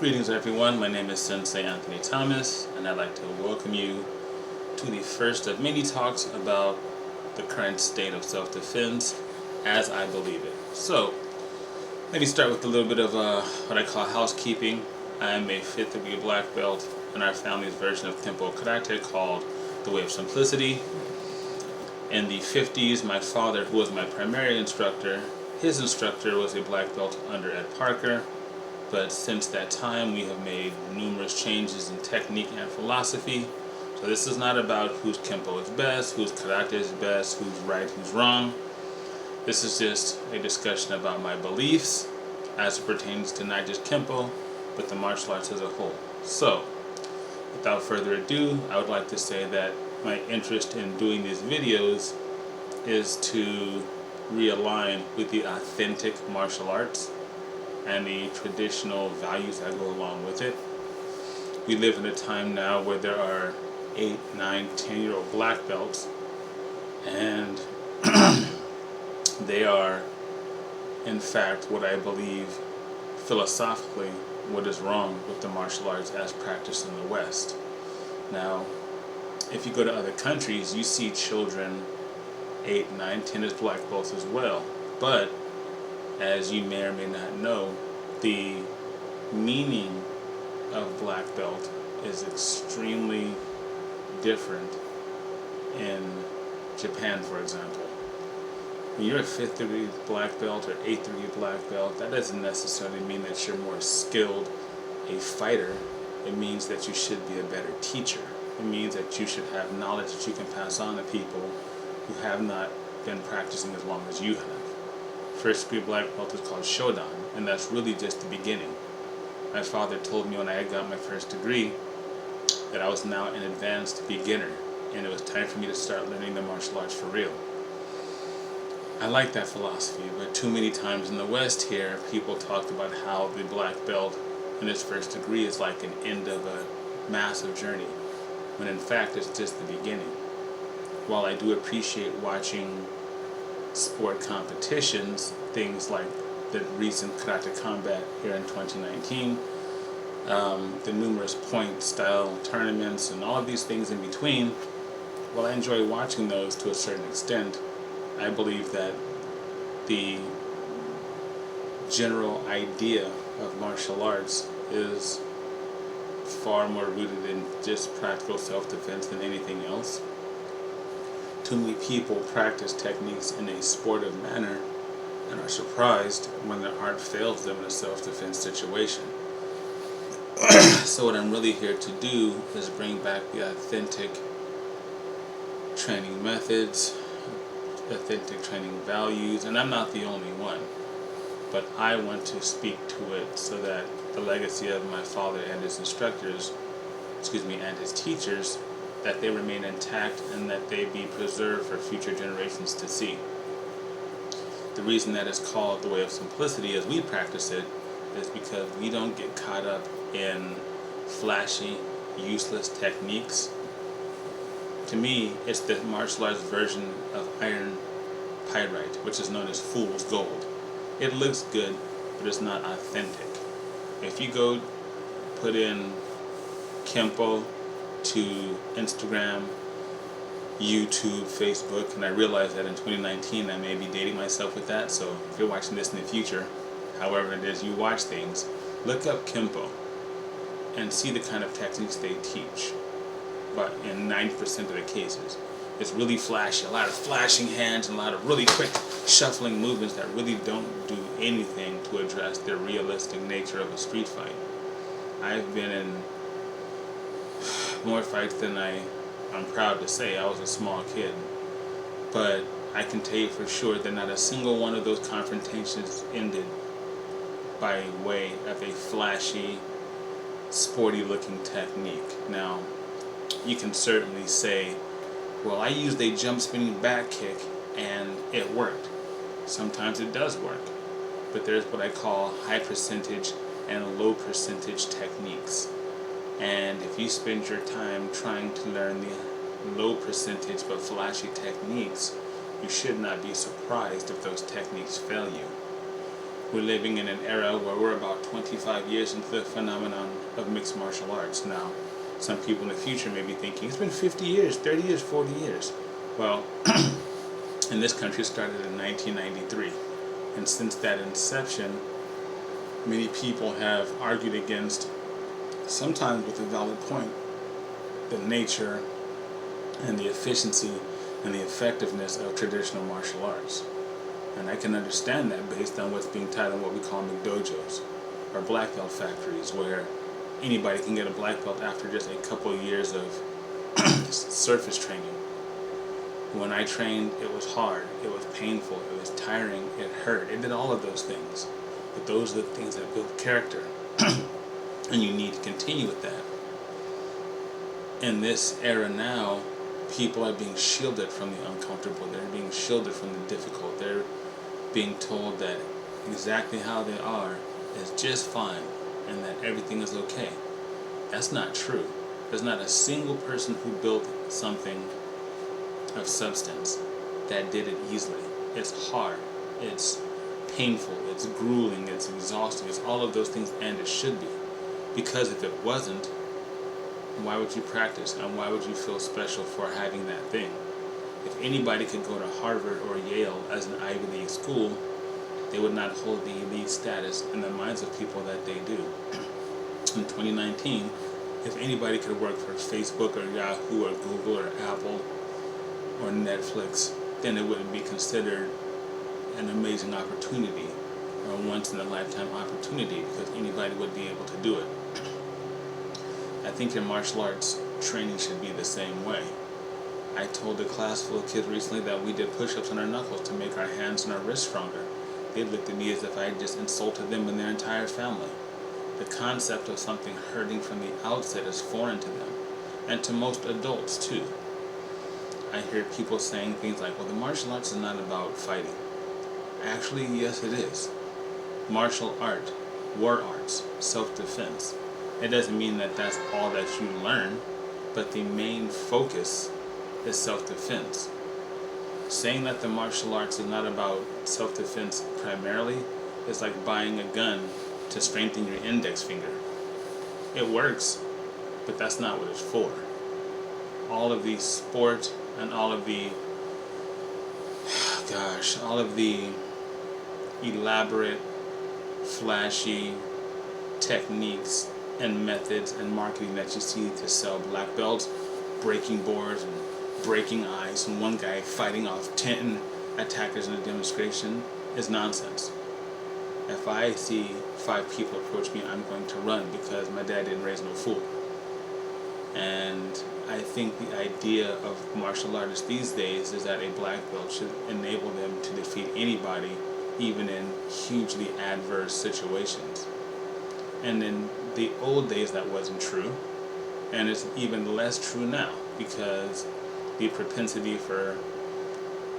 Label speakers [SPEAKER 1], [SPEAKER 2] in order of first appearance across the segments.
[SPEAKER 1] Greetings everyone, my name is Sensei Anthony Thomas, and I'd like to welcome you to the first of many talks about the current state of self-defense as I believe it. So, let me start with a little bit of what I call housekeeping. I am a 5th degree black belt in our family's version of Kenpo karate called the Way of Simplicity. In the 50s, my father, who was my primary instructor, his instructor was a black belt under Ed Parker. But since that time, we have made numerous changes in technique and philosophy. So this is not about whose Kenpo is best, whose karate is best, who's right, who's wrong. This is just a discussion about my beliefs as it pertains to not just Kenpo, but the martial arts as a whole. So, without further ado, I would like to say that my interest in doing these videos is to realign with the authentic martial arts and the traditional values that go along with it. We live in a time now where there are 8, 9, 10-year-old black belts, and they are, in fact, what I believe philosophically what is wrong with the martial arts as practiced in the West. Now, if you go to other countries, you see children 8, 9, 10 as black belts as well, but as you may or may not know, the meaning of black belt is extremely different in Japan, for example. When you're a 5th degree black belt or 8th degree black belt, that doesn't necessarily mean that you're more skilled a fighter. It means that you should be a better teacher. It means that you should have knowledge that you can pass on to people who have not been practicing as long as you have. First degree black belt is called Shodan, and that's really just the beginning. My father told me when I got my first degree that I was now an advanced beginner, and it was time for me to start learning the martial arts for real. I like that philosophy, but too many times in the West here, people talk about how the black belt in its first degree is like an end of a massive journey, when in fact it's just the beginning. While I do appreciate watching sport competitions, things like the recent Karate Combat here in 2019, the numerous point style tournaments and all of these things in between, while I enjoy watching those to a certain extent, I believe that the general idea of martial arts is far more rooted in just practical self-defense than anything else. Too many people practice techniques in a sportive manner and are surprised when their art fails them in a self-defense situation. So what I'm really here to do is bring back the authentic training methods, authentic training values, and I'm not the only one, but I want to speak to it so that the legacy of my father and his instructors, and his teachers, that they remain intact and that they be preserved for future generations to see. The reason that is called the Way of Simplicity as we practice it is because we don't get caught up in flashy, useless techniques. To me, it's the martial arts version of iron pyrite, which is known as fool's gold. It looks good, but it's not authentic. If you go put in Kenpo to Instagram, YouTube, Facebook, and I realize that in 2019 I may be dating myself with that, so if you're watching this in the future, however it is you watch things, look up Kenpo and see the kind of techniques they teach. But in 90% of the cases, it's really flashy, a lot of flashing hands and a lot of really quick shuffling movements that really don't do anything to address the realistic nature of a street fight. I've been in more fights than I'm proud to say. I was a small kid, but I can tell you for sure that not a single one of those confrontations ended by way of a flashy, sporty looking technique. Now, you can certainly say, well, I used a jump spinning back kick and it worked. Sometimes it does work, but there's what I call high percentage and low percentage techniques. And if you spend your time trying to learn the low percentage but flashy techniques, you should not be surprised if those techniques fail you. we're living in an era where we're about 25 years into the phenomenon of mixed martial arts. Now, some people in the future may be thinking, it's been 50 years, 30 years, 40 years. Well, in this country, it started in 1993. And since that inception, many people have argued against, sometimes with a valid point, the nature and the efficiency and the effectiveness of traditional martial arts. And I can understand that based on what's being taught in what we call McDojos, or black belt factories, where anybody can get a black belt after just a couple of years of surface training. When I trained, it was hard, it was painful, it was tiring, it hurt, it did all of those things. But those are the things that build character. And you need to continue with that. In this era now, people are being shielded from the uncomfortable. They're being shielded from the difficult. They're being told that exactly how they are is just fine and that everything is okay. That's not true. There's not a single person who built something of substance that did it easily. It's hard. It's painful. It's grueling. It's exhausting. It's all of those things, and it should be. Because if it wasn't, why would you practice, and why would you feel special for having that thing? If anybody could go to Harvard or Yale as an Ivy League school, they would not hold the elite status in the minds of people that they do. In 2019, if anybody could work for Facebook or Yahoo or Google or Apple or Netflix, then it wouldn't be considered an amazing opportunity or a once-in-a-lifetime opportunity, because anybody would be able to do it. I think your martial arts training should be the same way. I told a class full of kids recently that we did push-ups on our knuckles to make our hands and our wrists stronger. They looked at me as if I had just insulted them and their entire family. The concept of something hurting from the outset is foreign to them, and to most adults too. I hear people saying things like, well, the martial arts is not about fighting. Actually, yes it is. Martial art, war arts, self-defense. It doesn't mean that that's all that you learn, but the main focus is self-defense. Saying that the martial arts is not about self-defense primarily is like buying a gun to strengthen your index finger. It works, but that's not what it's for. All of the sport and all of the elaborate, flashy techniques and methods and marketing that you see to sell black belts, breaking boards and breaking ice, and one guy fighting off 10 attackers in a demonstration is nonsense. If I see 5 people approach me, I'm going to run, because my dad didn't raise no fool. And I think the idea of martial artists these days is that a black belt should enable them to defeat anybody, even in hugely adverse situations. And in the old days that wasn't true, and it's even less true now, because the propensity for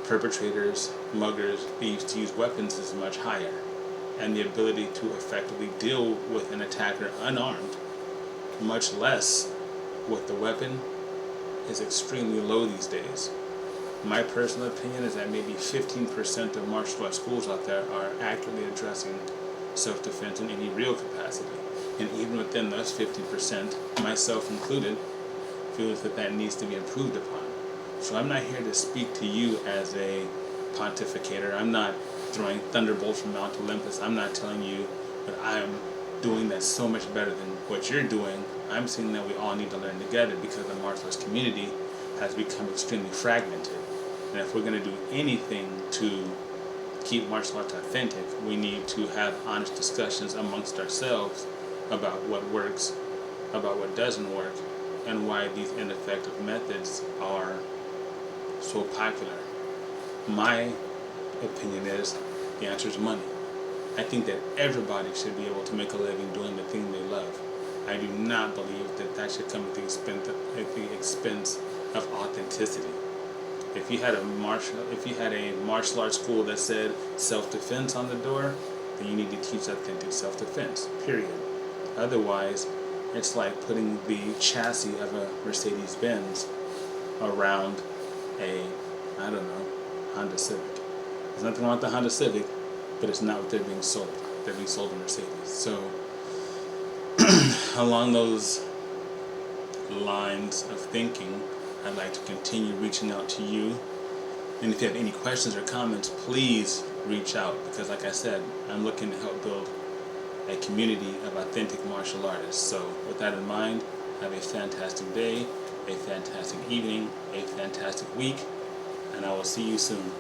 [SPEAKER 1] perpetrators, muggers, thieves to use weapons is much higher, and the ability to effectively deal with an attacker unarmed, much less with the weapon, is extremely low these days. My personal opinion is that maybe 15% of martial arts schools out there are actively addressing self-defense in any real capacity. And even within those 50%, myself included, feels that that needs to be improved upon. So I'm not here to speak to you as a pontificator. I'm not throwing thunderbolts from Mount Olympus. I'm not telling you that I'm doing that so much better than what you're doing. I'm saying that we all need to learn together, because the martial arts community has become extremely fragmented. And if we're going to do anything to keep martial arts authentic, we need to have honest discussions amongst ourselves about what works, about what doesn't work, and why these ineffective methods are so popular. My opinion is the answer is money. I think that everybody should be able to make a living doing the thing they love. I do not believe that that should come at the expense of authenticity. If you had a martial arts school that said self-defense on the door, then you need to teach authentic self-defense, period. Otherwise, it's like putting the chassis of a Mercedes-Benz around a, Honda Civic. There's nothing wrong with the Honda Civic, but it's not what they're being sold. they're being sold a Mercedes. So along those lines of thinking, I'd like to continue reaching out to you. And if you have any questions or comments, please reach out, because like I said, I'm looking to help build a community of authentic martial artists. So with that in mind, have a fantastic day, a fantastic evening, a fantastic week, and I will see you soon.